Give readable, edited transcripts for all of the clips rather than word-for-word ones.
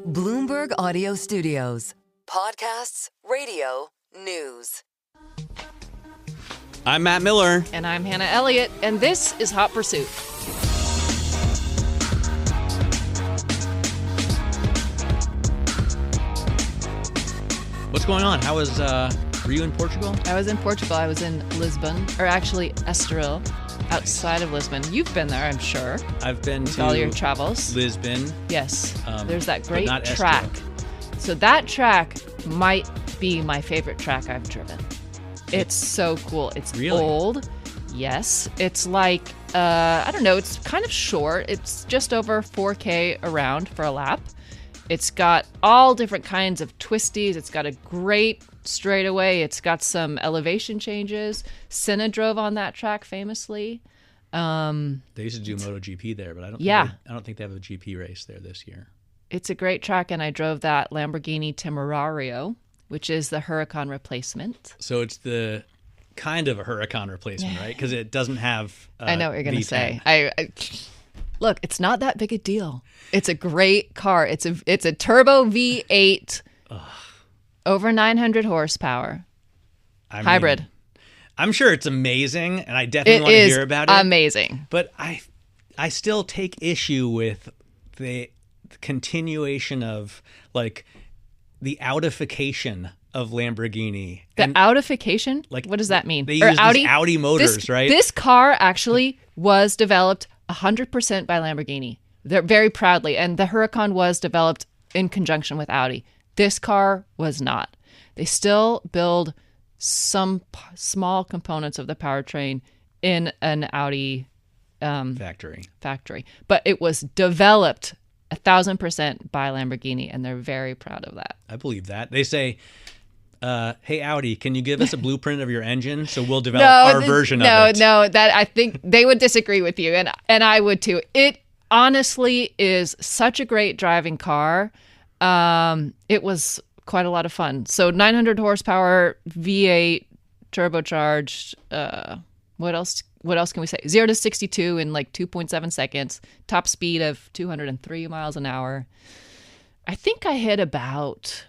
Bloomberg Audio Studios. Podcasts, radio, news. I'm Matt Miller. And I'm Hannah Elliott, and this is Hot Pursuit. What's going on? How was, were you in Portugal? I was in Portugal. I was in Lisbon, or actually Estoril, outside of Lisbon. You've been there, I'm sure. I've been with to all your travels. Lisbon. Yes. There's that great not track. Estoril. So that track might be my favorite track I've driven. It's so cool. It's really old. Yes. It's like, I don't know, it's kind of short. It's just over 4K around for a lap. It's got all different kinds of twisties. It's got a great straightaway. It's got some elevation changes. Senna drove on that track famously. They used to do MotoGP there, but I don't think they have a GP race there this year. It's a great track, and I drove that Lamborghini Temerario, which is the Huracan replacement. So it's the kind of a Huracan replacement, right? Because it doesn't have I know what you're going to V10. say. I look, it's not that big a deal. It's a great car. It's a turbo V8, over 900 horsepower, hybrid. I'm sure it's amazing, and I definitely want to hear about it. Amazing. But I still take issue with the continuation of like the outification of Lamborghini. Outification? Like, what does that mean? They use these Audi motors, right? This car actually was developed 100% by Lamborghini. They're very proudly, and the Huracan was developed in conjunction with Audi. This car was not. They still build some small components of the powertrain in an Audi factory, but it was developed 1,000% by Lamborghini, and they're very proud of that. I believe that. They say, hey, Audi, can you give us a blueprint of your engine so we'll develop our version of it? No, that I think they would disagree with you, and I would too. It honestly is such a great driving car. It was quite a lot of fun. So 900 horsepower, V8, turbocharged. What else can we say? 0 to 62 in like 2.7 seconds. Top speed of 203 miles an hour. I think I hit about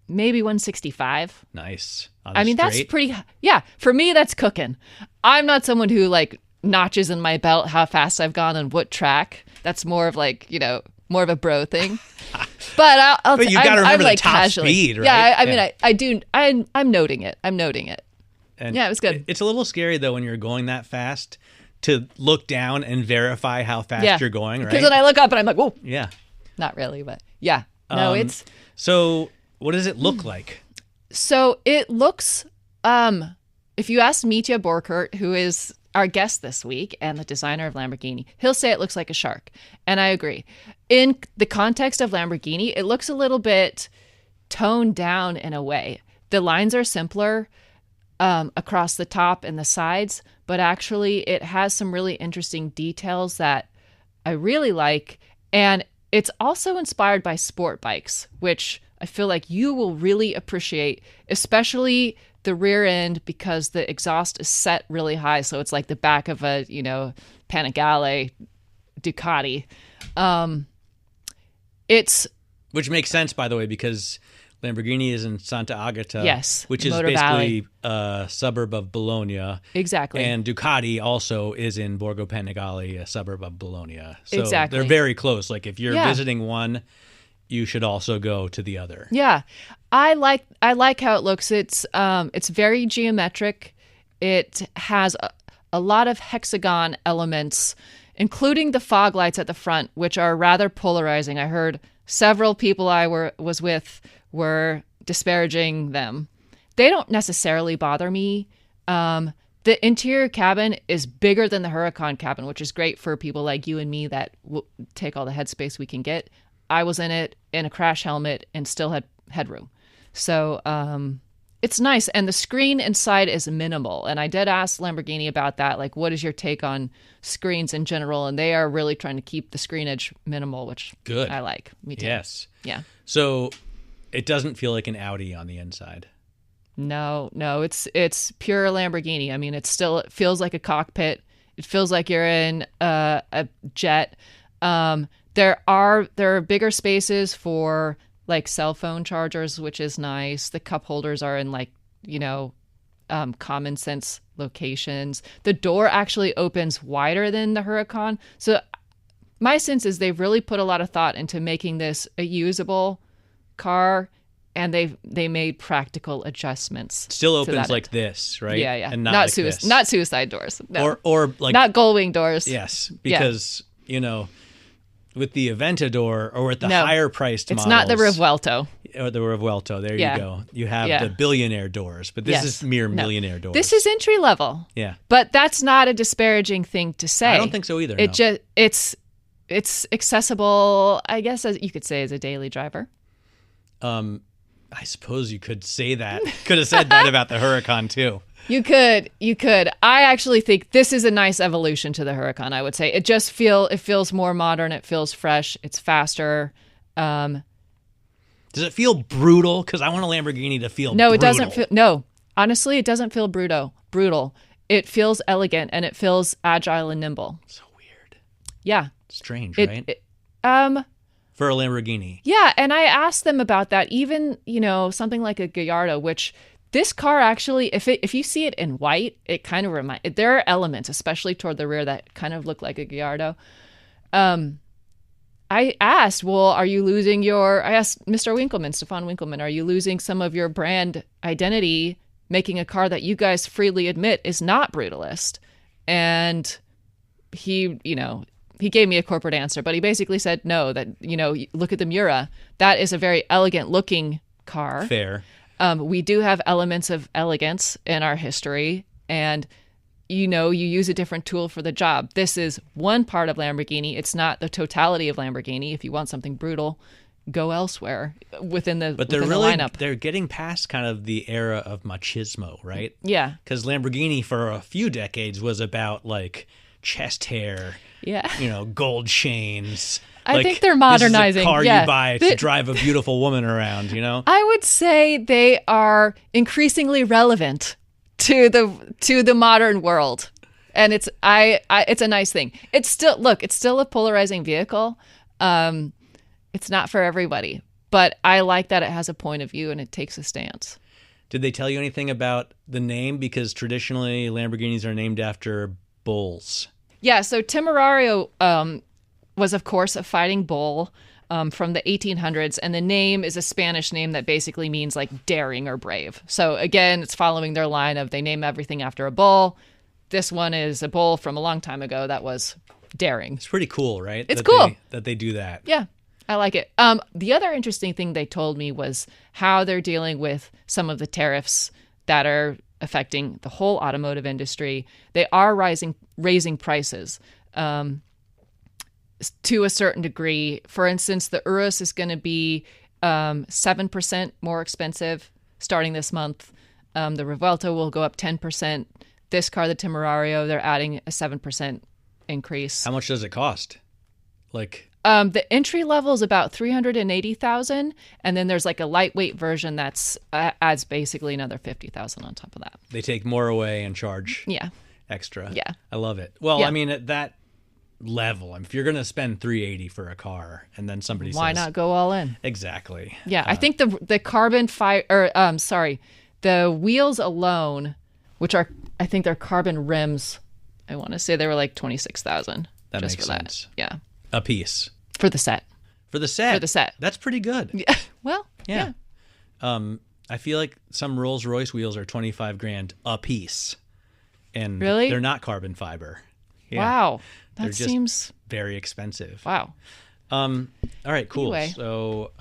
maybe 165. Nice. I mean, that's pretty. Yeah, for me, that's cooking. I'm not someone who like notches in my belt how fast I've gone on what track. That's more of like, more of a bro thing. But But you got to remember like the top casually. speed, right? Yeah, I mean, I do. I'm noting it. And yeah, it was good. It's a little scary though when you're going that fast to look down and verify how fast you're going, right? Because then I look up and I'm like, whoa. Yeah. Not really, but yeah. No, it's. So what does it look like? So it looks. If you ask Mitja Borkert, who is our guest this week and the designer of Lamborghini, he'll say it looks like a shark. And I agree. In the context of Lamborghini, it looks a little bit toned down in a way. The lines are simpler across the top and the sides, but actually it has some really interesting details that I really like. And it's also inspired by sport bikes, which I feel like you will really appreciate, especially the rear end, because the exhaust is set really high. So it's like the back of a, Panigale Ducati. Which makes sense, by the way, because Lamborghini is in Santa Agata, yes, which is Motor basically Valley. A suburb of Bologna. Exactly. And Ducati also is in Borgo Panigale, a suburb of Bologna. So exactly. They're very close. Like if you're visiting one, you should also go to the other. Yeah. I like how it looks. It's very geometric. It has a lot of hexagon elements, including the fog lights at the front, which are rather polarizing. I heard several people I was with were disparaging them. They don't necessarily bother me. The interior cabin is bigger than the Huracan cabin, which is great for people like you and me that will take all the headspace we can get. I was in it in a crash helmet and still had headroom. So it's nice. And the screen inside is minimal. And I did ask Lamborghini about that. Like, what is your take on screens in general? And they are really trying to keep the screenage minimal, which good. I like. Me too. Yes. Yeah. So it doesn't feel like an Audi on the inside. No, it's pure Lamborghini. I mean, it feels like a cockpit. It feels like you're in a jet. There are bigger spaces for like cell phone chargers, which is nice. The cup holders are in like, common sense locations. The door actually opens wider than the Huracan. So my sense is they've really put a lot of thought into making this a usable car, and they made practical adjustments. Still opens like this, right? Yeah, yeah. And not like this. Not suicide doors. No. Or like not gullwing doors. Yes, because with the Aventador or with the higher priced models. It's not the Revuelto. Or the Revuelto, there you go. You have the billionaire doors, but this is mere millionaire doors. This is entry level. Yeah. But that's not a disparaging thing to say. I don't think so either. It's accessible, I guess, as you could say, as a daily driver. I suppose you could say that. Could have said that about the Huracan too. You could. I actually think this is a nice evolution to the Huracan, I would say. It feels more modern. It feels fresh. It's faster. Does it feel brutal? Because I want a Lamborghini to feel No, brutal. it doesn't feel... No. Honestly, it doesn't feel brutal. It feels elegant, and it feels agile and nimble. So weird. Yeah. Strange, right? For a Lamborghini. Yeah, and I asked them about that. Even, something like a Gallardo, which... This car actually, if you see it in white, it kind of there are elements, especially toward the rear, that kind of look like a Gallardo. I asked, I asked Mr. Winkleman, Stefan Winkleman, are you losing some of your brand identity making a car that you guys freely admit is not brutalist? And he gave me a corporate answer, but he basically said no, that, look at the Miura. That is a very elegant looking car. Fair. We do have elements of elegance in our history, and you use a different tool for the job. This is one part of Lamborghini. It's not the totality of Lamborghini. If you want something brutal, go elsewhere within the lineup. They're getting past kind of the era of machismo, right? Yeah. Because Lamborghini for a few decades was about like chest hair, gold chains. I think they're modernizing. This is a car you buy to drive a beautiful woman around, I would say they are increasingly relevant to the modern world. And it's a nice thing. It's still a polarizing vehicle. It's not for everybody, but I like that it has a point of view and it takes a stance. Did they tell you anything about the name? Because traditionally Lamborghinis are named after bulls. Yeah, so Temerario was, of course, a fighting bull from the 1800s, and the name is a Spanish name that basically means like daring or brave. So again, it's following their line of they name everything after a bull. This one is a bull from a long time ago that was daring. It's pretty cool, right? It's cool that they do that. Yeah, I like it. The other interesting thing they told me was how they're dealing with some of the tariffs that are affecting the whole automotive industry. They are raising prices. To a certain degree. For instance, the Urus is going to be 7% more expensive starting this month. The Revuelto will go up 10%. This car, the Temerario, they're adding a 7% increase. How much does it cost? The entry level is about $380,000, and then there's like a lightweight version that's adds basically another $50,000 on top of that. They take more away and charge extra. Yeah. I love it. Well, I mean, at that level, if you're going to spend $380 for a car and then somebody says, why not go all in? Exactly. Yeah, I think the carbon the wheels alone, which are, I think they're carbon rims, I want to say they were like $26,000. That just makes for sense. That. Yeah. A piece. For the set. For the set. That's pretty good. Yeah. Well, yeah. I feel like some Rolls Royce wheels are $25,000 a piece. And really? They're not carbon fiber. Yeah. Wow. They're That just seems very expensive. Wow. All right, cool. Anyway. So,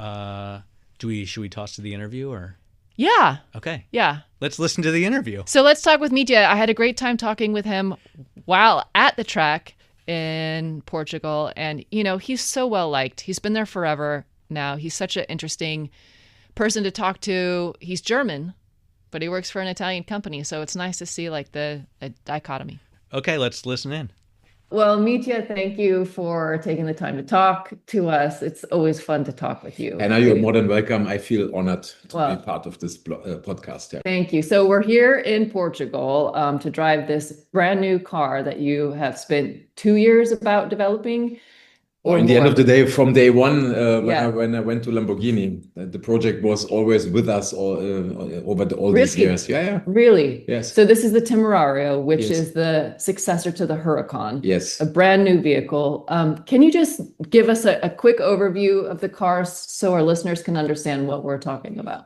should we toss to the interview or? Yeah. Okay. Yeah. Let's listen to the interview. So let's talk with Mitja. I had a great time talking with him while at the track in Portugal, and he's so well liked. He's been there forever now. He's such an interesting person to talk to. He's German, but he works for an Italian company, so it's nice to see like a dichotomy. Okay, let's listen in. Well, Mitja, thank you for taking the time to talk to us. It's always fun to talk with you. And you're more than welcome. I feel honored to be part of this podcast. Yeah. Thank you. So we're here in Portugal to drive this brand new car that you have spent 2 years about developing. or in the end more? of the day, from day one, Yeah. when I went to Lamborghini, the project was always with us over all these Really? years. Yeah. Really? Yes. So this is the Temerario, which Yes. is the successor to the Huracan. Yes. A brand new vehicle. Can you just give us a quick overview of the cars so our listeners can understand what we're talking about?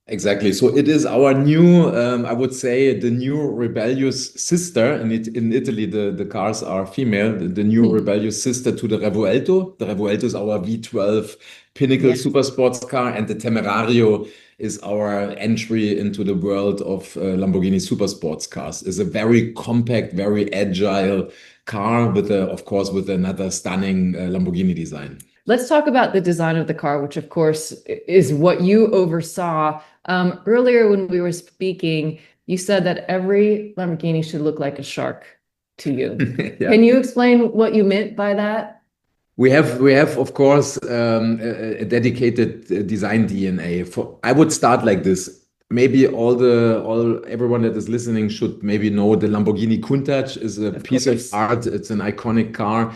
Exactly. So it is our new, I would say, the new rebellious sister. In Italy, the cars are female. The new rebellious sister to the Revuelto. The Revuelto is our V12 pinnacle super sports car, and the Temerario is our entry into the world of Lamborghini super sports cars. It's a very compact, very agile car of course, with another stunning Lamborghini design. Let's talk about the design of the car, which of course is what you oversaw. Earlier when we were speaking, you said that every Lamborghini should look like a shark to you. Yeah. Can you explain what you meant by that? We have of course a dedicated design DNA. I would start like this. Maybe everyone that is listening should maybe know the Lamborghini Countach is a piece of art. It's an iconic car.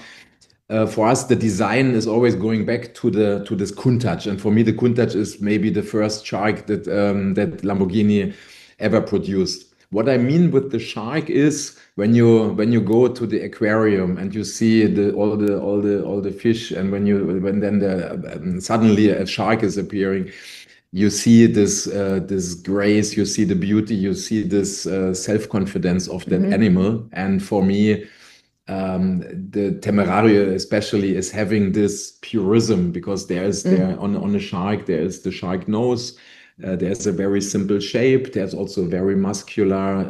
For us, the design is always going back to this Countach, and for me, the Countach is maybe the first shark that Lamborghini ever produced. What I mean with the shark is when you go to the aquarium and you see all the fish, and when then suddenly a shark is appearing, you see this grace, you see the beauty, you see this self-confidence of that animal, and for me. The Temerario especially is having this purism because there on a shark there is the shark nose, there's a very simple shape, there's also very muscular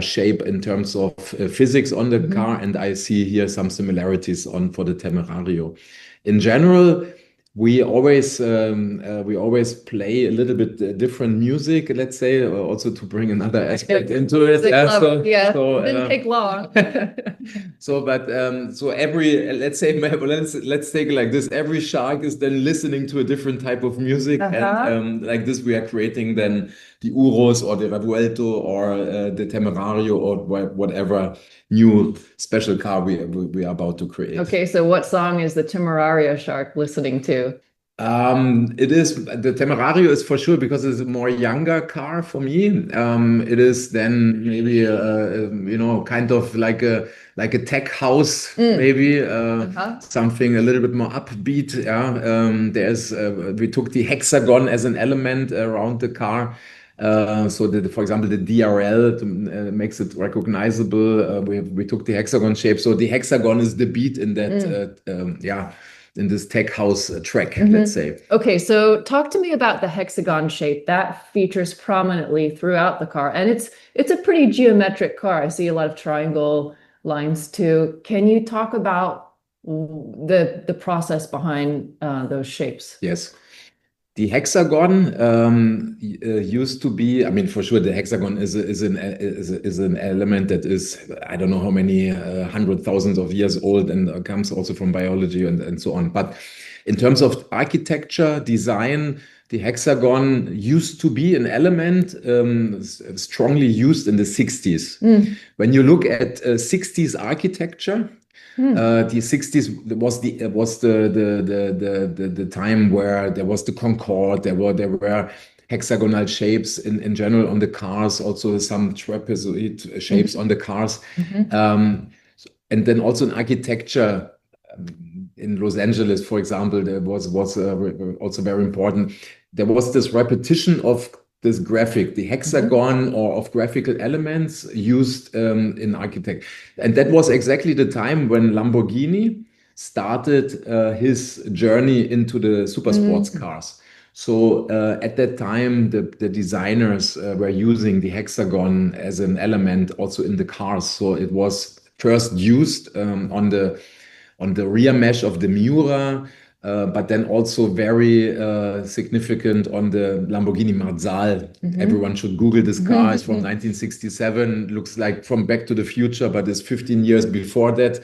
shape in terms of physics on the car, and I see here some similarities for the Temerario. In general, we always play a little bit different music, let's say, also to bring another aspect into it. Didn't take long. Let's take it like this. Every shark is then listening to a different type of music, and like this we are creating then the Urus or the Revuelto or the Temerario or whatever new special car we are about to create. Okay, so what song is the Temerario shark listening to? It is the Temerario is for sure because it's a more younger car for me. It is then maybe kind of like a tech house, maybe something a little bit more upbeat. We took the hexagon as an element around the car. For example, the DRL makes it recognizable. We took the hexagon shape. So the hexagon is the beat in that, in this tech house track, let's say. Okay, so talk to me about the hexagon shape that features prominently throughout the car, and it's a pretty geometric car. I see a lot of triangle lines too. Can you talk about the process behind those shapes? Yes. The hexagon used to be, I mean, for sure, the hexagon is an element that is, I don't know how many hundred thousands of years old, and comes also from biology and so on. But in terms of architecture, design, the hexagon used to be an element strongly used in the 60s. When you look at 60s architecture, the 60s was the time where there was the Concorde, there were hexagonal shapes in general on the cars, also some trapezoid shapes on the cars, and then also in architecture in Los Angeles, for example, there was also very important. There was this repetition of this graphic, the hexagon or of graphical elements used in architecture. And that was exactly the time when Lamborghini started his journey into the super sports cars. So at that time, the designers were using the hexagon as an element also in the cars. So it was first used on the rear mesh of the Miura, but then also very significant on the Lamborghini Marzal. Everyone should Google this car. It's from 1967. Looks like from Back to the Future, but it's 15 years before that.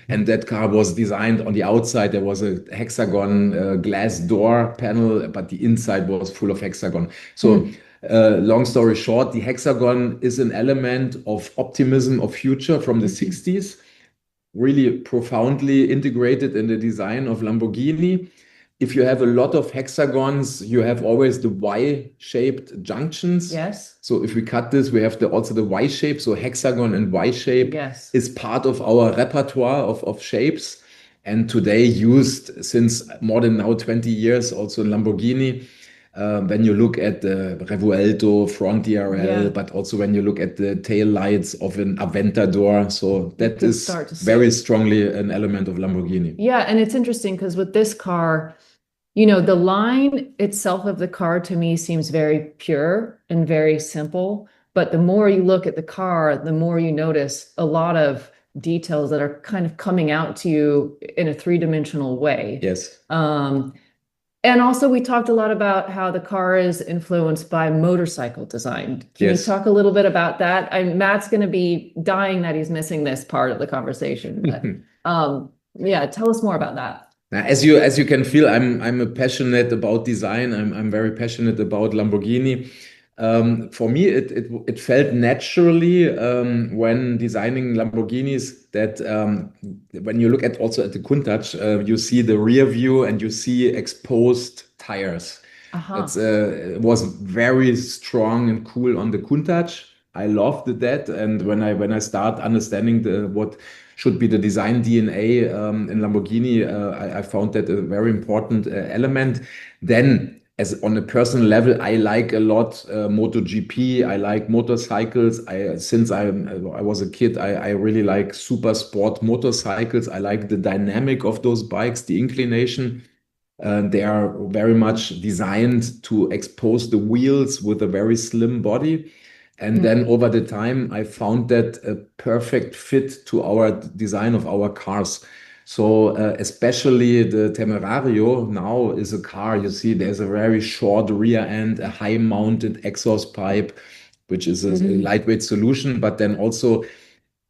And that car was designed on the outside. There was a hexagon glass door panel, but the inside was full of hexagon. So long story short, the hexagon is an element of optimism of future from the 60s. really profoundly integrated in the design of Lamborghini. If you have a lot of hexagons, you have always the Y-shaped junctions. Yes. So if we cut this, we have also the Y shape. So hexagon and Y shape Yes. is part of our repertoire of shapes. And today used since more than now 20 years also in Lamborghini. When you look at the Revuelto, front DRL, but also when you look at the tail lights of an Aventador. So that is very strongly an element of Lamborghini. Yeah, and it's interesting because with this car, you know, the line itself of the car to me seems very pure and very simple. But the more you look at the car, the more you notice a lot of details that are kind of coming out to you in a three-dimensional way. Yes. And also we talked a lot about how the car is influenced by motorcycle design. Can you talk a little bit about that? Matt's going to be dying that he's missing this part of the conversation. But yeah, tell us more about that. As you can feel, I'm passionate about design. I'm very passionate about Lamborghini. For me, it felt naturally when designing Lamborghinis that when you look at also at the Countach, you see the rear view and you see exposed tires. It was very strong and cool on the Countach. I loved that, and when I start understanding what should be the design DNA in Lamborghini, I found that a very important element. Then, as on a personal level, I like a lot MotoGP. I like motorcycles. Since I was a kid, I really like super sport motorcycles. I like the dynamic of those bikes, the inclination. They are very much designed to expose the wheels with a very slim body. And then over the time, I found that a perfect fit to our design of our cars. So especially the Temerario now is a car, you see, there's a very short rear end, a high mounted exhaust pipe, which is a lightweight solution. But then also,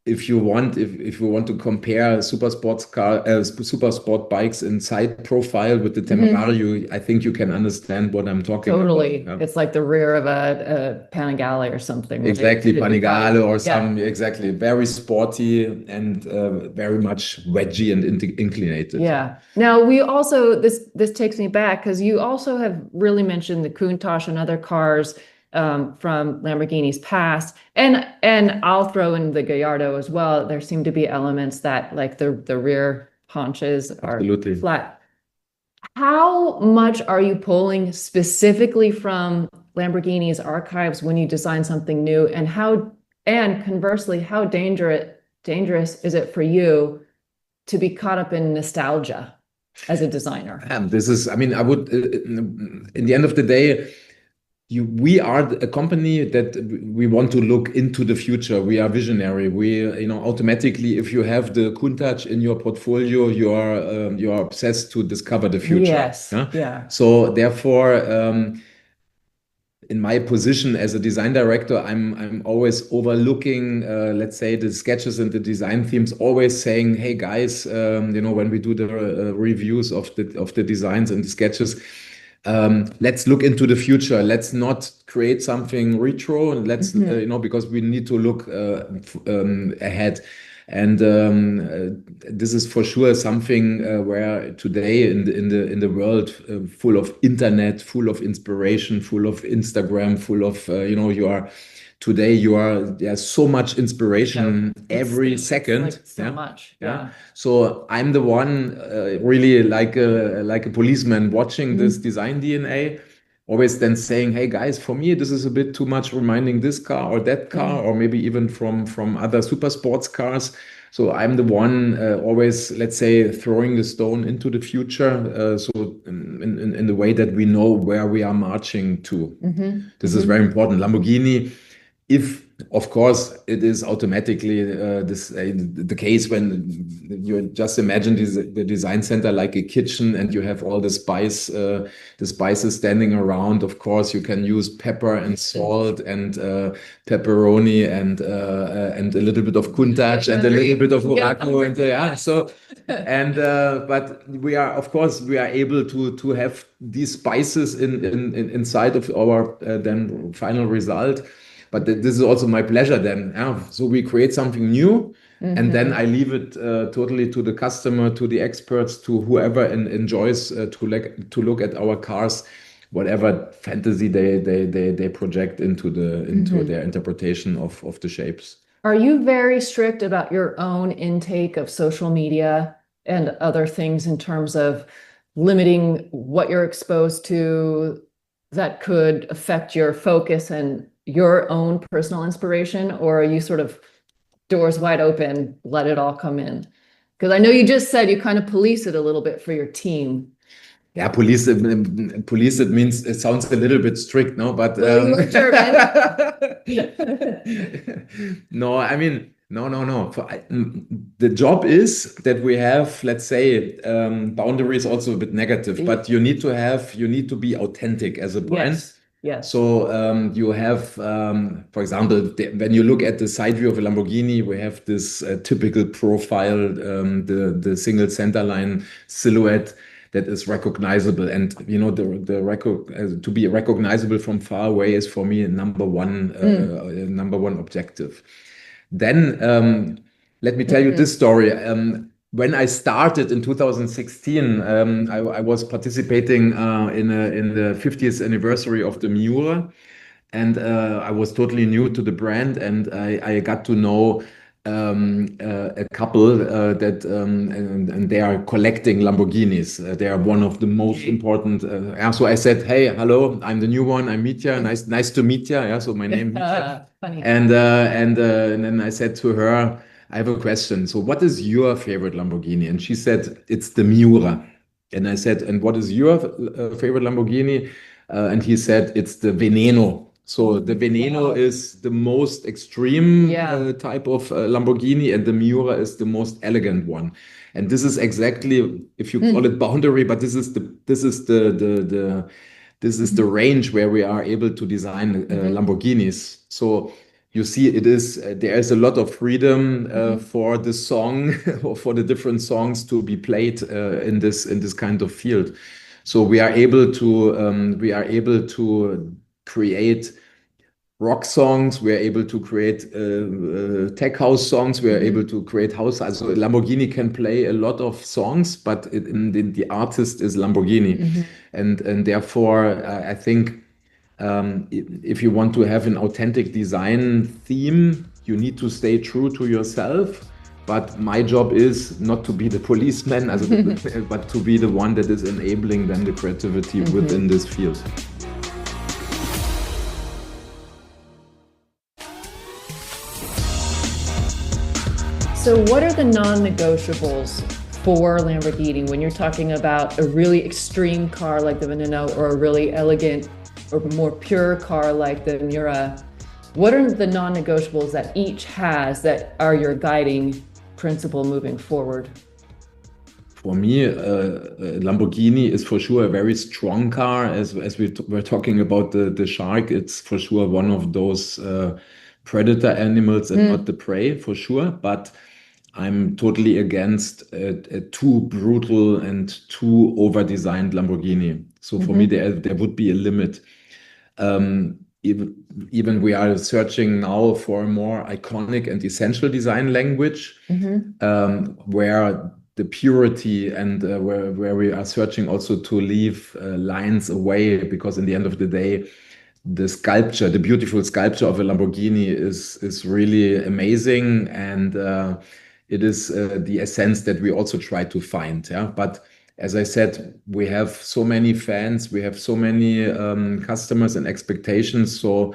if you want to compare super sport bikes in side profile with the Temerario, I think you can understand what I'm talking about. Totally. It's like the rear of a Panigale or something. Right? Exactly, Panigale or some, exactly. Very sporty and very much wedgy and inclinated. Yeah. Now, we also, this takes me back because you also have really mentioned the Countach and other cars from Lamborghini's past, and I'll throw in the Gallardo as well. There seem to be elements that, like the rear haunches are flat. How much are you pulling specifically from Lamborghini's archives when you design something new, and conversely, how dangerous is it for you to be caught up in nostalgia as a designer? This is, I mean, I would, in the end of the day, we are a company that we want to look into the future. We are visionary. We, automatically, if you have the Countach in your portfolio, you are obsessed to discover the future. Yes. Yeah. So therefore, in my position as a design director, I'm always overlooking, let's say, the sketches and the design themes. Always saying, "Hey guys, when we do the reviews of the designs and the sketches." Let's look into the future. Let's not create something retro. Let's, because we need to look ahead. And this is for sure something where today in the world full of internet, full of inspiration, full of Instagram, full of there's so much inspiration every second. Like so much. Yeah. So I'm the one really like a policeman watching this design DNA, always then saying, "Hey guys, for me this is a bit too much reminding this car or that car, or maybe even from other super sports cars." So I'm the one always, let's say, throwing the stone into the future. So in the way that we know where we are marching to. This is very important. Lamborghini. If, of course, it is automatically the case when you just imagine the design center like a kitchen and you have all the spices standing around. Of course, you can use pepper and salt and pepperoni and a little bit of Countach and a little bit of Morocco but we are able to have these spices inside of our then final result. But this is also my pleasure then. So we create something new and then I leave it totally to the customer, to the experts, to whoever enjoys to look at our cars, whatever fantasy they project into their interpretation of the shapes. Are you very strict about your own intake of social media and other things in terms of limiting what you're exposed to that could affect your focus and your own personal inspiration? Or are you sort of doors wide open, let it all come in? Because I know you just said you kind of police it a little bit for your team. Yeah, police it means it sounds a little bit strict, no? But Well, you're German. no, I mean, no. The job is that we have, let's say, boundaries also a bit negative, but you need to be authentic as a brand. Yes. So you have, for example, when you look at the side view of a Lamborghini, we have this typical profile, the single center line silhouette that is recognizable, and to be recognizable from far away is for me number one objective. Then let me tell you this story. When I started in 2016, I was participating in the 50th anniversary of the Miura, and I was totally new to the brand, and I got to know a couple that and they are collecting Lamborghinis. They are one of the most important. So I said, "Hey, hello, I'm the new one. I'm Mitja. Nice to meet you." Yeah, so my name Mitja. Funny. And then I said to her, "I have a question. So what is your favorite Lamborghini?" And she said, "It's the Miura." And I said, "And what is your favorite Lamborghini?" And he said, "It's the Veneno." So the Veneno is the most extreme type of Lamborghini, and the Miura is the most elegant one. And this is exactly, if you call it boundary, but this is the range where we are able to design Lamborghinis. So you see, there is a lot of freedom for the song or for the different songs to be played in this kind of field. So we are able to create rock songs, we are able to create tech house songs, we are able to create house. So Lamborghini can play a lot of songs, but the artist is Lamborghini. And therefore, I think if you want to have an authentic design theme, you need to stay true to yourself. But my job is not to be the policeman, but to be the one that is enabling then the creativity within this field. So what are the non-negotiables for Lamborghini when you're talking about a really extreme car like the Veneno or a really elegant or more pure car like the Miura? What are the non-negotiables that each has that are your guiding principle moving forward? For me, Lamborghini is for sure a very strong car. As we were talking about the shark, it's for sure one of those predator animals and not the prey, for sure. But I'm totally against a too brutal and too over-designed Lamborghini. So for me, there would be a limit. Even we are searching now for a more iconic and essential design language, where the purity and where we are searching also to leave lines away, because in the end of the day, the beautiful sculpture of a Lamborghini is really amazing, and it is the essence that we also try to find. Yeah, but as I said, we have so many fans, we have so many customers and expectations. So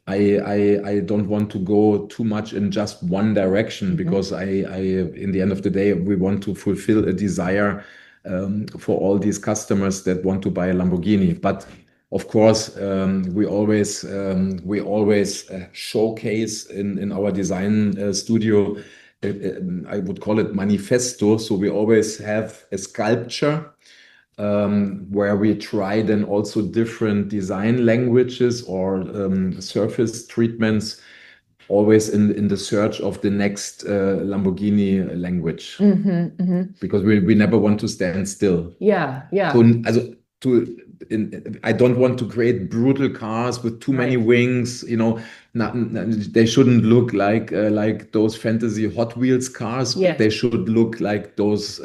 I don't want to go too much in just one direction, because in the end of the day, we want to fulfill a desire for all these customers that want to buy a Lamborghini. But of course, we always showcase in our design studio. I would call it manifesto. So we always have a sculpture where we try then also different design languages or surface treatments, always in the search of the next Lamborghini language, because we never want to stand still. Yeah. So I don't want to create brutal cars with too many wings. They shouldn't look like those fantasy Hot Wheels cars. Yes. They should look like those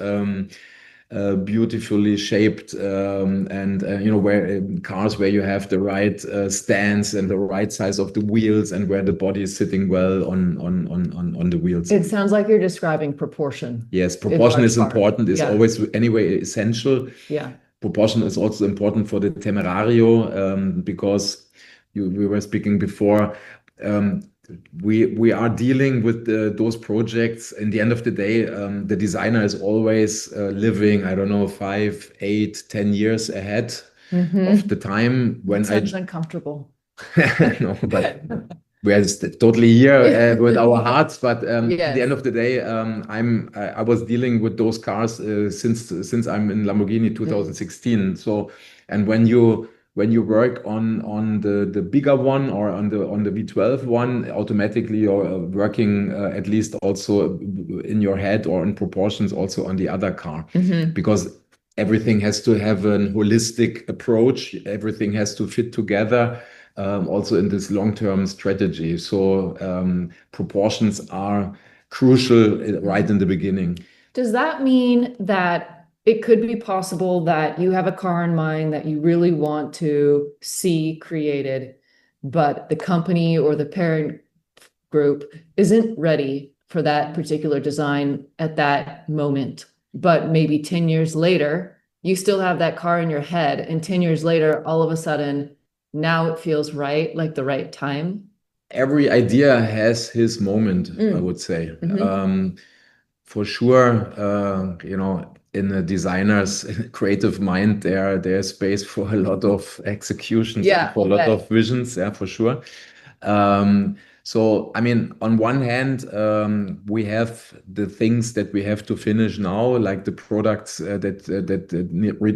beautifully shaped where cars where you have the right stance and the right size of the wheels and where the body is sitting well on the wheels. It sounds like you're describing proportion. Yes, proportion is important. It's Yeah. always anyway essential. Yeah. Proportion is also important for the Temerario because we were speaking before. We are dealing with those projects. In the end of the day, the designer is always living, I don't know, 5, 8, 10 years ahead of the time when Sounds uncomfortable. No, but we're totally here with our hearts. But Yes. at the end of the day, I was dealing with those cars since I'm in Lamborghini 2016. So, and when you work on the bigger one or on the V12 one, automatically you're working at least also in your head or in proportions also on the other car, because everything has to have a holistic approach. Everything has to fit together. Also in this long-term strategy. So proportions are crucial right in the beginning. Does that mean that it could be possible that you have a car in mind that you really want to see created, but the company or the parent group isn't ready for that particular design at that moment, but maybe 10 years later, you still have that car in your head, and 10 years later, all of a sudden, now it feels right, like the right time? Every idea has his moment, I would say. For sure, in a designer's creative mind, there's space for a lot of executions, for a lot of visions, for sure. So, I mean, on one hand, we have the things that we have to finish now, like the products that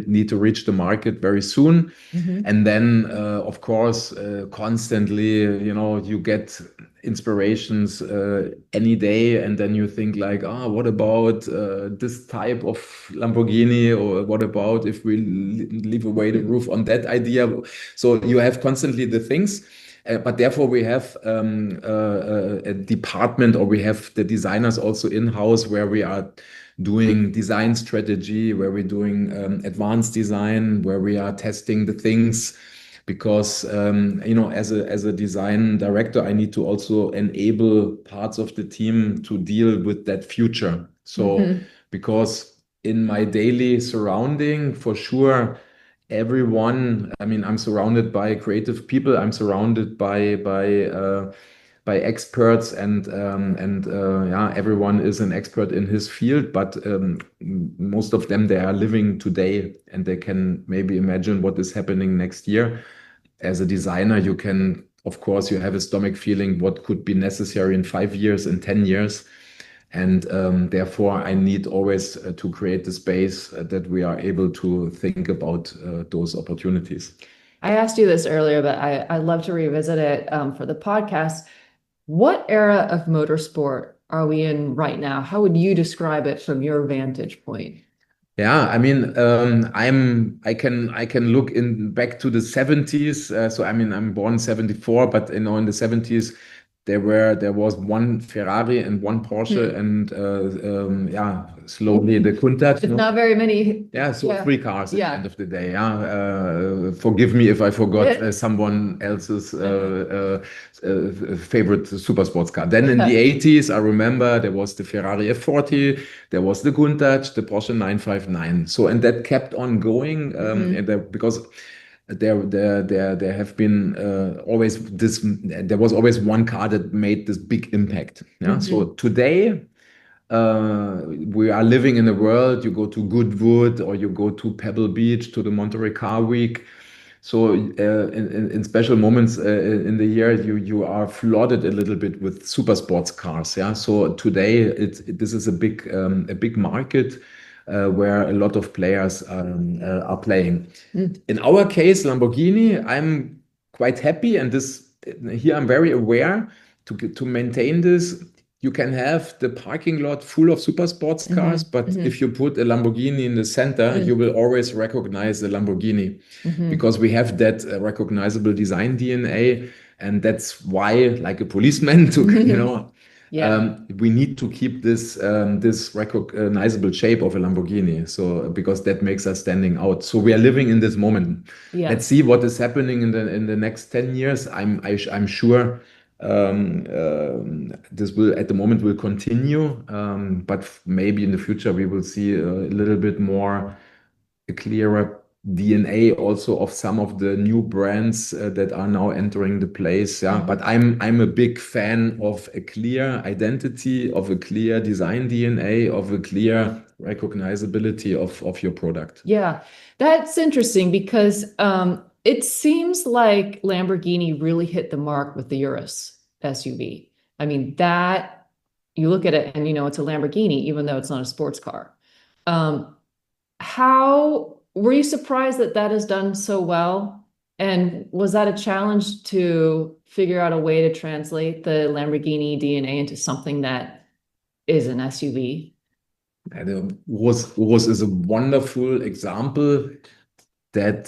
need to reach the market very soon. And then, of course, constantly, you get inspirations any day, and then you think like, what about this type of Lamborghini, or what about if we leave away the roof on that idea? So you have constantly the things. But therefore, we have a department, or we have the designers also in-house, where we are doing design strategy, where we're doing advanced design, where we are testing the things. Because as a design director, I need to also enable parts of the team to deal with that future. So because in my daily surrounding, for sure, everyone, I mean, I'm surrounded by creative people. I'm surrounded by experts, and everyone is an expert in his field. But most of them, they are living today, and they can maybe imagine what is happening next year. As a designer, you can, of course, you have a stomach feeling what could be necessary in 5 years, in 10 years. And therefore, I need always to create the space that we are able to think about those opportunities. I asked you this earlier, but I'd love to revisit it for the podcast. What era of motorsport are we in right now? How would you describe it from your vantage point? Yeah, I mean, I can look back to the 70s. So I mean, I'm born 74, but in the 70s, there was one Ferrari and one Porsche, and slowly the Countach. It's not very many. Yeah, so 3 cars at the end of the day. Forgive me if I forgot someone else's favorite super sports car. Then in the 80s, I remember there was the Ferrari F40, there was the Countach, the Porsche 959. So, and that kept on going because there have been always this. There was always one car that made this big impact. Yeah. So today, we are living in a world. You go to Goodwood or you go to Pebble Beach to the Monterey Car Week. So in special moments in the year, you are flooded a little bit with super sports cars. Yeah. So today, this is a big market. Where a lot of players are playing. In our case, Lamborghini, I'm quite happy, and here I'm very aware to maintain this. you can have the parking lot full of super sports cars, but if you put a Lamborghini in the center, you will always recognize a Lamborghini because we have that recognizable design DNA. And that's why, like a policeman, we need to keep this recognizable shape of a Lamborghini. So because that makes us standing out. So we are living in this moment. Yeah. Let's see what is happening in the next 10 years. I'm sure this will at the moment will continue, but maybe in the future we will see a little bit more a clearer DNA also of some of the new brands that are now entering the place. Yeah, but I'm a big fan of a clear identity, of a clear design DNA, of a clear recognizability of your product. Yeah, that's interesting because it seems like Lamborghini really hit the mark with the Urus SUV. I mean, that you look at it and it's a Lamborghini, even though it's not a sports car. How were you surprised that that is done so well? And was that a challenge to figure out a way to translate the Lamborghini DNA into something that is an SUV? Urus is a wonderful example that,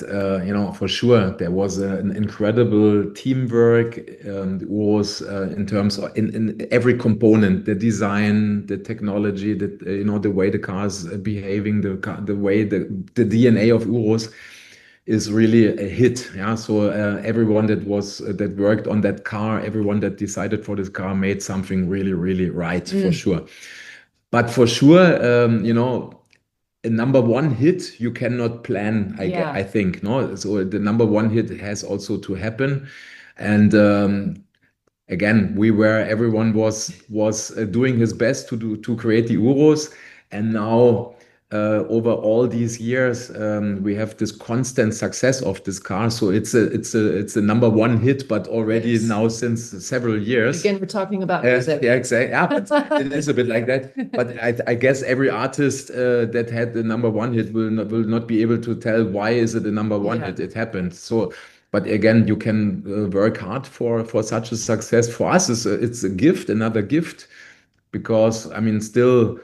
for sure, there was an incredible teamwork. Urus in terms of in every component, the design, the technology, the way the cars are behaving, the way the DNA of Urus is really a hit. Yeah, so everyone that worked on that car, everyone that decided for this car made something really, really right, for sure. But for sure, a number one hit you cannot plan, I think. No, so the number one hit has also to happen, and again, everyone was doing his best to create the Urus, and now over all these years we have this constant success of this car. So it's a number one hit, but already now since several years. Again, we're talking about music. Yeah, exactly. Yeah, but it is a bit like that. But I guess every artist that had the number one hit will not be able to tell why is it a number one hit. It happened. So. But again, you can work hard for such a success. For us, it's a gift, another gift, because I mean, still,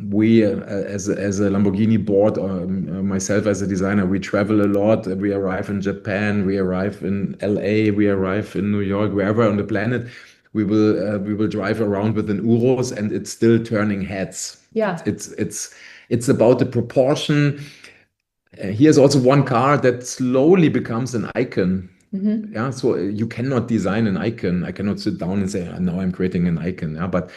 we as a Lamborghini board, or myself as a designer, we travel a lot. We arrive in Japan, we arrive in LA, we arrive in New York, wherever on the planet. We will drive around with an Urus, and it's still turning heads. Yeah, it's about the proportion. Here's also one car that slowly becomes an icon. Yeah, so you cannot design an icon. I cannot sit down and say, now I'm creating an icon. Yeah, but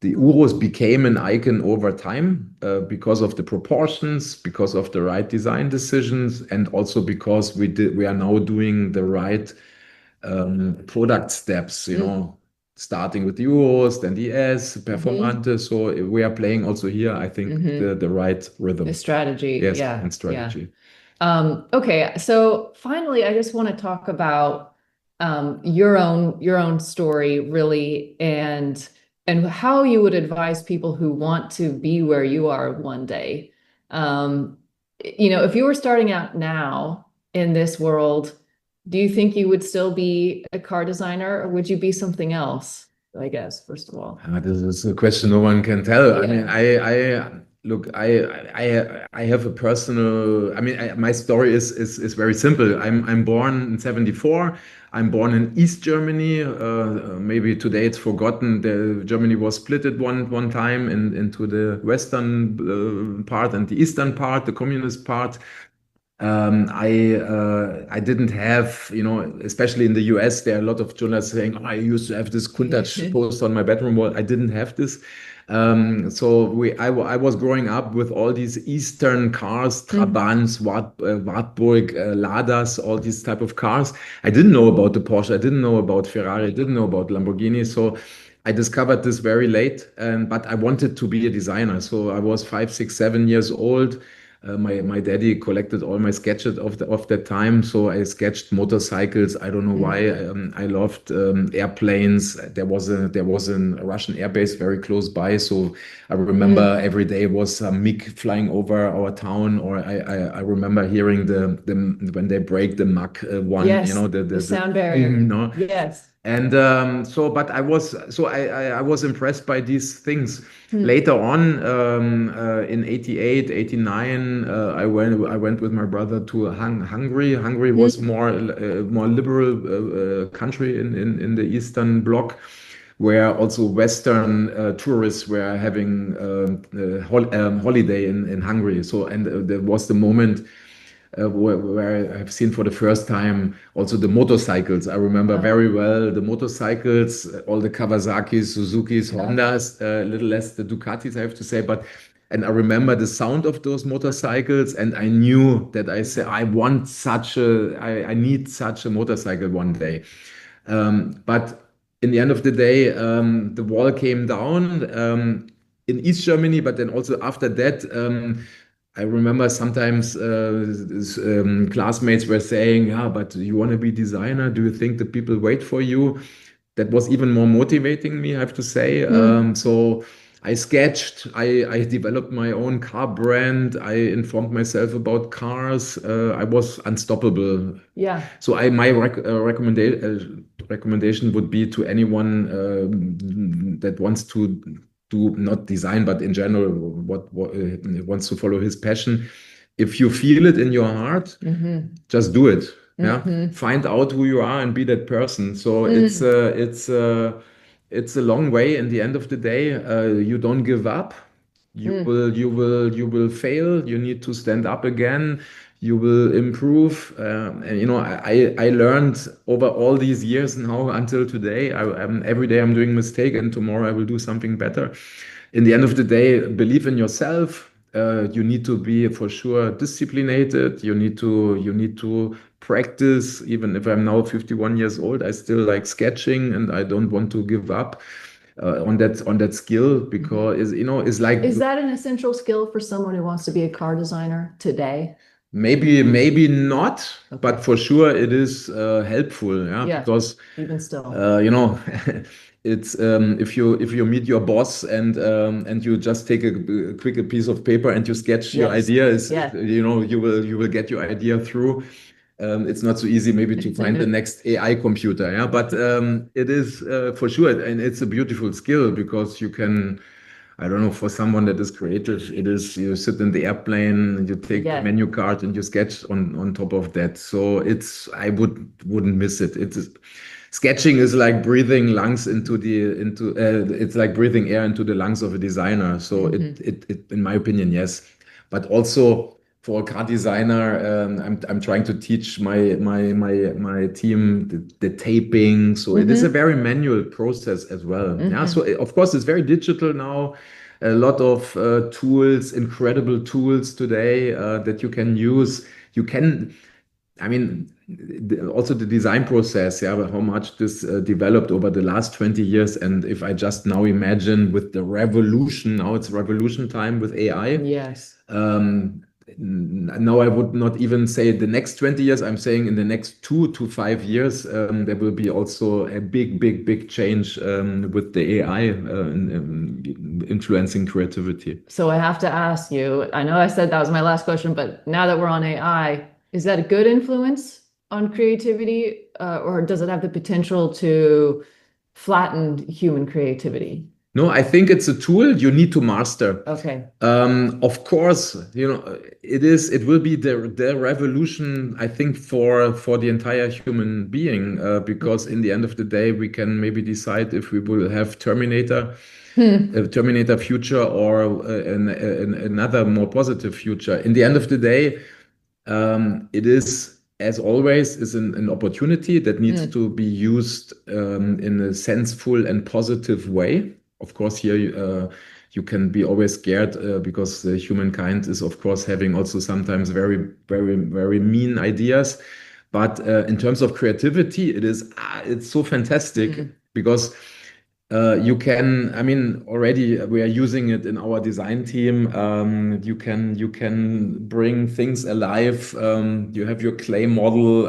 the Urus became an icon over time because of the proportions, because of the right design decisions, and also because we are now doing the right product steps. Starting with the Urus, then the S, Performante. So we are playing also here, I think, the right rhythm. The strategy. Yes, yeah. and strategy. Yeah. Okay, so finally, I just want to talk about your own story, really, and how you would advise people who want to be where you are one day. If you were starting out now in this world, do you think you would still be a car designer, or would you be something else? I guess, first of all. This is a question no one can tell. Yeah. I mean, look, I have a personal. I mean, my story is very simple. I'm born in '74. I'm born in East Germany. Maybe today it's forgotten. Germany was split at one time into the western part and the eastern part, the communist part. I didn't have, especially in the US, there are a lot of journalists saying, I used to have this Countach post on my bedroom wall. I didn't have this. So I was growing up with all these Eastern cars, Trabants, Wartburg, Ladas, all these type of cars. I didn't know about the Porsche. I didn't know about Ferrari. I didn't know about Lamborghini. So I discovered this very late, but I wanted to be a designer. So I was 5, 6, 7 years old. My daddy collected all my sketches of that time, so I sketched motorcycles. I don't know why. I loved airplanes. There was a Russian airbase very close by, so I remember every day was a MiG flying over our town. Or I remember hearing when they break the Mach 1, yes, the sound barrier. no? Yes. And but I was impressed by these things. Later on, in 88, 89, I went with my brother to Hungary. Hungary was more liberal country in the Eastern Bloc, where also Western tourists were having holiday in Hungary. So, and there was the moment where I have seen for the first time also the motorcycles. I remember very well the motorcycles, all the Kawasaki's, Suzuki's, Hondas, a little less the Ducatis, I have to say, and I remember the sound of those motorcycles, and I knew that I said, I need such a motorcycle one day. But in the end of the day, the wall came down in East Germany, but then also after that, I remember sometimes classmates were saying, "Yeah, but you want to be designer? Do you think the people wait for you?" That was even more motivating me, I have to say. So I sketched, I developed my own car brand, I informed myself about cars. I was unstoppable. Yeah. So my recommendation would be to anyone that wants to do not design, but in general, what wants to follow his passion. If you feel it in your heart, just do it. Yeah, find out who you are and be that person. So it's a long way. In the end of the day, you don't give up. You will fail. You need to stand up again. You will improve. And I learned over all these years now until today. Every day I'm doing a mistake, and tomorrow I will do something better. In the end of the day, believe in yourself. You need to be for sure disciplined. You need to practice. Even if I'm now 51 years old, I still like sketching, and I don't want to give up on that skill, because it's like, is that an essential skill for someone who wants to be a car designer today? Maybe not, but for sure it is helpful. Yeah, because even still, it's if you meet your boss and you just take a quick piece of paper and you sketch your idea, you will get your idea through. It's not so easy maybe to find the next AI computer. Yeah, but it is for sure, and it's a beautiful skill, because you can. I don't know, for someone that is creative, it is, you sit in the airplane, you take the menu card and you sketch on top of that. So I wouldn't miss it. Sketching is like breathing it's like breathing air into the lungs of a designer. So it in my opinion, yes. But also for a car designer, I'm trying to teach my team the taping. So it is a very manual process as well. Yeah. So of course it's very digital now. A lot of tools, incredible tools today that you can use. Also the design process, how much this developed over the last 20 years. And if I just now imagine with the revolution, now it's revolution time with AI. Yes. Now I would not even say the next 20 years. I'm saying in the next 2 to 5 years, there will be also a big change with the AI influencing creativity. So I have to ask you, I know I said that was my last question, but now that we're on AI, is that a good influence on creativity, or does it have the potential to flatten human creativity? No, I think it's a tool you need to master. Okay. Of course, it will be the revolution, I think, for the entire human being, because in the end of the day, we can maybe decide if we will have Terminator future, or another more positive future. In the end of the day, it is, as always, is an opportunity that needs to be used in a senseful and positive way. Of course, here you can be always scared because the humankind is, of course, having also sometimes very, very, very mean ideas. But in terms of creativity, it's so fantastic, because you can, already we are using it in our design team. You can bring things alive. You have your clay model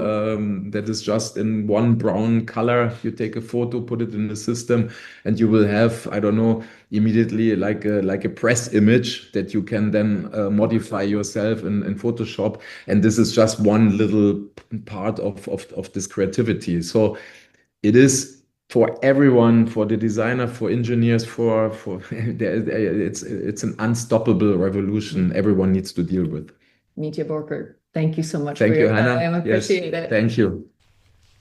that is just in one brown color. You take a photo, put it in the system, and you will have, I don't know, immediately like a press image that you can then modify yourself in Photoshop. And this is just one little part of this creativity. So it is for everyone, for the designer, for engineers, it's an unstoppable revolution everyone needs to deal with. Mitja Borkert, thank you so much Thank for you, your Hannah. time. I appreciate it. Thank you.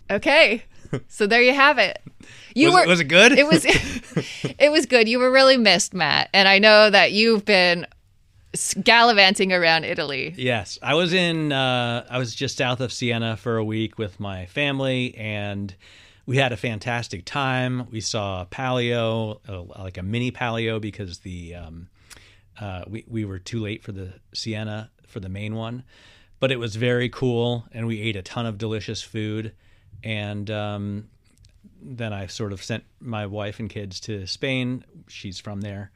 Okay. So there you have it. Was it good? It was it was good. You were really missed, Matt. And I know that you've been gallivanting around Italy. Yes. I was just south of Siena for a week with my family, and we had a fantastic time. We saw Palio, like a mini Palio, because we were too late for the Siena, for the main one. But it was very cool, and we ate a ton of delicious food. And then I sort of sent my wife and kids to Spain. She's from there.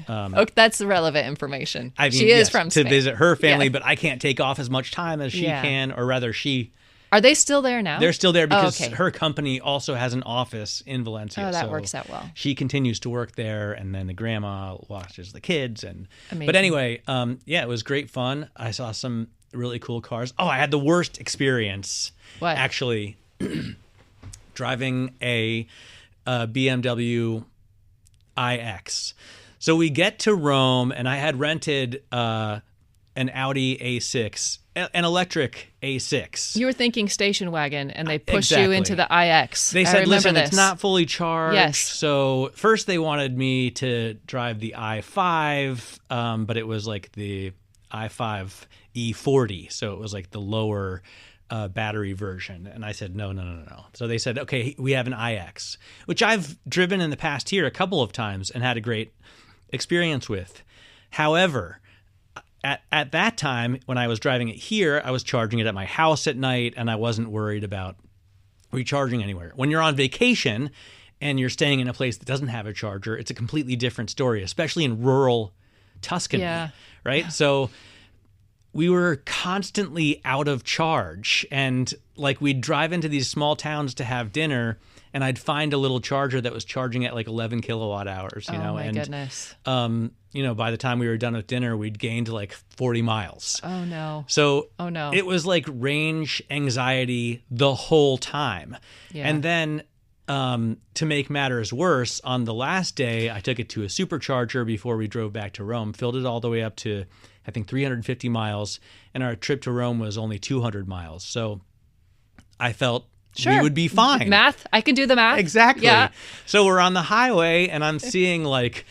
Okay, that's relevant information. I mean, she is from to Spain. Visit her family, Yeah. but I can't take off as much time as she can, or rather she... Are they still there now? They're still there because okay. her company also has an office in Valencia. Oh, that so works out well. She continues to work there, and then the grandma watches the kids. Amazing. But anyway, it was great fun. I saw some really cool cars. Oh, I had the worst experience. What? Actually, driving a BMW iX. So we get to Rome, and I had rented an Audi A6, an electric A6. You were thinking station wagon, and they pushed you Exactly. into the iX. They I said, remember listen, this. it's not fully charged. Yes. So first they wanted me to drive the i5, but it was like the i5 E40. So it was like the lower battery version. And I said, no. So they said, okay, we have an iX, which I've driven in the past here a couple of times and had a great experience with. However, at that time, when I was driving it here, I was charging it at my house at night, and I wasn't worried about recharging anywhere. When you're on vacation and you're staying in a place that doesn't have a charger, it's a completely different story, especially in rural Tuscany, right? Yeah. So we were constantly out of charge, and like we'd drive into these small towns to have dinner, and I'd find a little charger that was charging at like 11 kilowatt hours, you know, my goodness. By the time we were done with dinner, we'd gained like 40 miles. Oh no. So no. It was like range anxiety the whole time. Yeah. And then to make matters worse, on the last day, I took it to a supercharger before we drove back to Rome, filled it all the way up to, I think, 350 miles. And our trip to Rome was only 200 miles. So I felt we would be fine. Math. I can do the math. Exactly. Yeah. So we're on the highway, and I'm seeing like,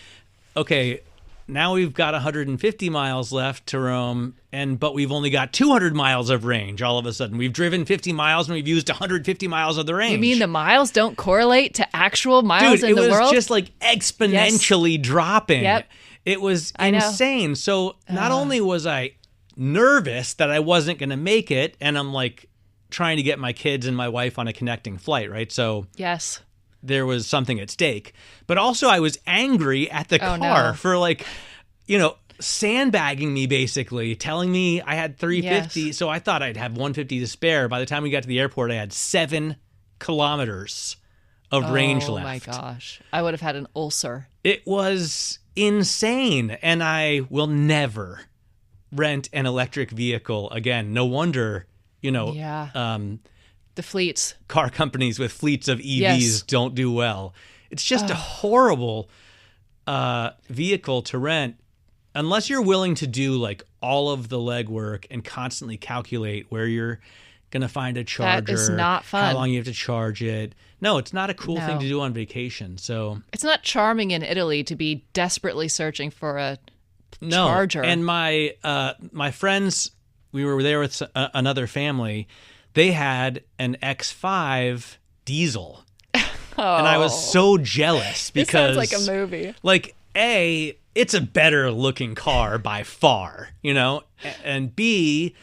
okay, now we've got 150 miles left to Rome, but we've only got 200 miles of range all of a sudden. We've driven 50 miles, and we've used 150 miles of the range. You mean the miles don't correlate to actual miles in the world? It was just like exponentially dropping. Yep. It was insane. So not only was I nervous that I wasn't going to make it, and I'm like trying to get my kids and my wife on a connecting flight, right? So yes, there was something at stake. But also I was angry at the car for like, sandbagging me, basically, telling me I had 350. Yes. So I thought I'd have 150 to spare. By the time we got to the airport, I had 7 kilometers of range left. Oh my gosh. I would have had an ulcer. It was insane. And I will never rent an electric vehicle again. No wonder, the fleets. Car companies with fleets of EVs don't do well. It's just a horrible vehicle to rent unless you're willing to do like all of the legwork and constantly calculate where you're going to find a charger. That is not fun. How long you have to charge it. No, it's not a cool thing to do on vacation. So it's not charming in Italy to be desperately searching for a charger. And my friends, we were there with another family. They had an X5 diesel. And I was so jealous because it sounds like a movie. Like, A, it's a better looking car by far, and B,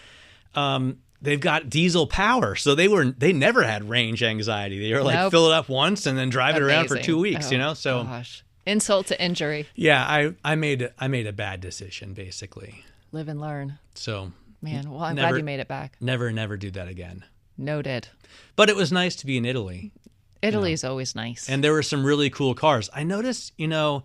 they've got diesel power. So they never had range anxiety. They were like, fill it up once and then drive it around for 2 weeks, so gosh. Insult to injury. Yeah, I made a bad decision, basically. Live and learn. So man, well, I'm glad you made it back. Never do that again. Noted. But it was nice to be in Italy. Italy is always nice. And there were some really cool cars. I noticed, there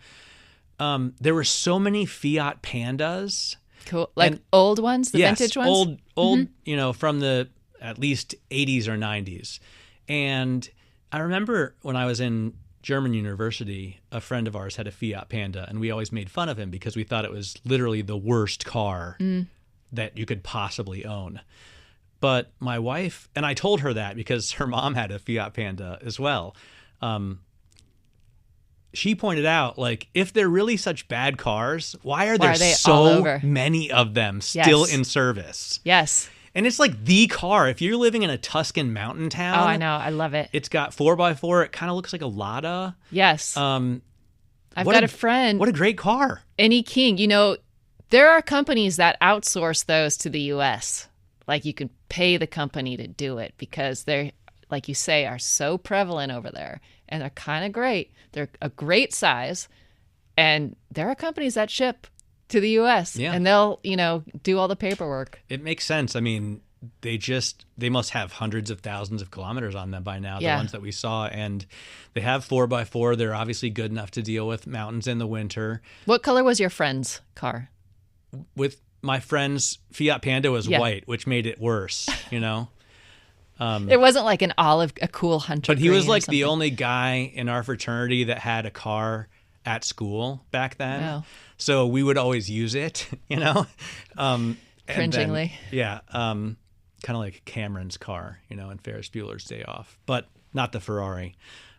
were so many Fiat Pandas. Cool. Like old ones, the vintage ones? Old, from the at least 80s or 90s. And I remember when I was in German university, a friend of ours had a Fiat Panda, and we always made fun of him because we thought it was literally the worst car that you could possibly own. But my wife, and I told her that because her mom had a Fiat Panda as well. She pointed out, like, if they're really such bad cars, why are there so many of them still in service? Yes. And it's like the car. If you're living in a Tuscan mountain town. Oh, I know. I love it. It's got 4x4. It kind of looks like a Lada. Yes. I've got a friend. What a great car. Any King. You know, there are companies that outsource those to the U.S. Like you can pay the company to do it because they're, like you say, are so prevalent over there. And they're kind of great. They're a great size. And there are companies that ship to the U.S. and they'll, do all the paperwork. It makes sense. I mean, they must have hundreds of thousands of kilometers on them by now, the ones that we saw. And they have 4x4. They're obviously good enough to deal with mountains in the winter. What color was your friend's car? With my friend's Fiat Panda was white, which made it worse, It wasn't like a cool hunter. But he was like the only guy in our fraternity that had a car at school back then. Oh. So we would always use it, Cringingly. Kind of like Cameron's car, in Ferris Bueller's Day Off, but not the Ferrari.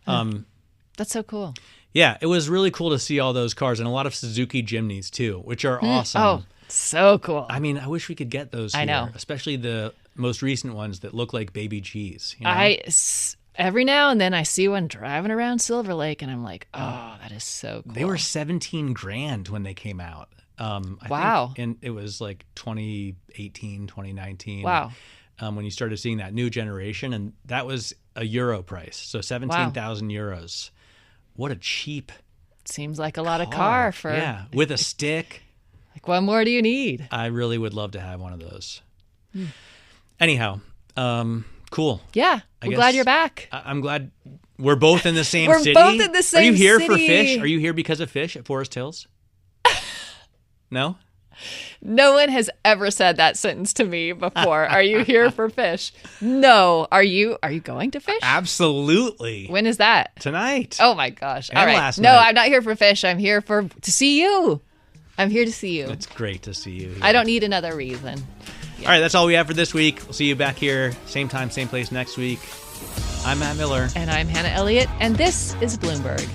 That's so cool. Yeah, it was really cool to see all those cars and a lot of Suzuki Jimneys too, which are awesome. Oh, so cool. I mean, I wish we could get those here. I know. Especially the most recent ones that look like baby G's. Every now and then I see one driving around Silver Lake and I'm like, oh, that is so cool. They were $17,000 when they came out. Wow. And it was like 2018, 2019. Wow. When you started seeing that new generation, and that was a Euro price. So 17,000 euros. What a cheap Seems like a lot of car for... Yeah, with a stick. Like, what more do you need? I really would love to have one of those. Anyhow, cool. Yeah, we're glad you're back. I'm glad we're both in the same city. We're both in the same city. Are you here for fish? Are you here because of fish at Forest Hills? No? No one has ever said that sentence to me before. Are you here for fish? No. Are you going to fish? Absolutely. When is that? Tonight. Oh my gosh. And all right. last No, night. I'm not here for fish. I'm here to see you. I'm here to see you. It's great to see you here. I don't need another reason. Yeah. All right, that's all we have for this week. We'll see you back here, same time, same place next week. I'm Matt Miller. And I'm Hannah Elliott, and this is Bloomberg.